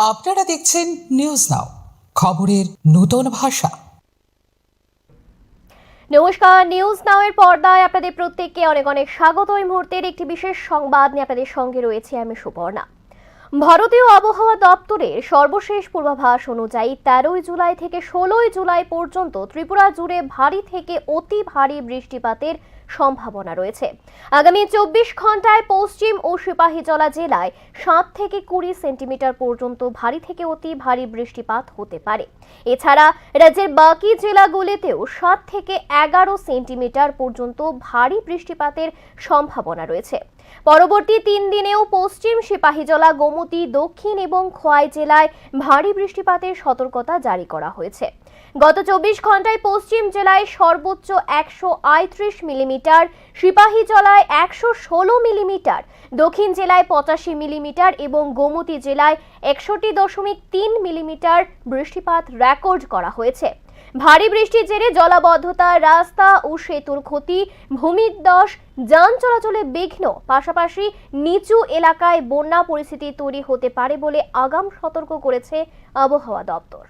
আপনারা দেখছেন news now, খবরের নতুন ভাষা। নমস্কার, নিউজ নাও এর পর্দায় আপনাদের প্রত্যেককে অনেক অনেক স্বাগত। এই মুহূর্তের একটি বিশেষ সংবাদ নিয়ে আপনাদের সঙ্গে রয়েছে আমি সুপর্ণা। ভারতীয় আবহাওয়া দপ্তরের সর্বশেষ পূর্বাভাস অনুযায়ী 13 জুলাই থেকে 16 জুলাই পর্যন্ত ত্রিপুরা জুড়ে ভারী থেকে অতি ভারী বৃষ্টিপাতের সম্ভাবনা রয়েছে। আগামী 24 ঘন্টায় পশ্চিম ও সিপাহীজলা জেলায় 7 থেকে 20 সেন্টিমিটার পর্যন্ত ভারী থেকে অতি ভারী বৃষ্টিপাত হতে পারে। এছাড়া রাজ্যের বাকি জেলাগুলিতেও 7 থেকে 11 সেন্টিমিটার পর্যন্ত ভারী বৃষ্টিপাতের সম্ভাবনা রয়েছে। পরবর্তী 3 দিনেও পশ্চিম সিপাহীজলা, গোমতী, দক্ষিণ এবং খোয়াই জেলায় ভারী বৃষ্টিপাতের সতর্কতা জারি করা হয়েছে। গত 24 ঘন্টায় পশ্চিম জেলায় সর্বোচ্চ 138 মিলিমিটার, সিপাহীজলায় 116 মিলিমিটার, দক্ষিণ জেলায় 85 মিলিমিটার এবং গোমতী জেলায় 61.3 মিলিমিটার বৃষ্টিপাত রেকর্ড করা হয়েছে। ভারী বৃষ্টির জেরে জলাবদ্ধতা, রাস্তা ও সেতুর ক্ষতি, ভূমিধস, যান চলাচলে বিঘ্ন, পাশাপাশি নিচু এলাকায় বন্যা পরিস্থিতি তৈরি হতে পারে বলে আগাম সতর্ক করেছে আবহাওয়া দপ্তর।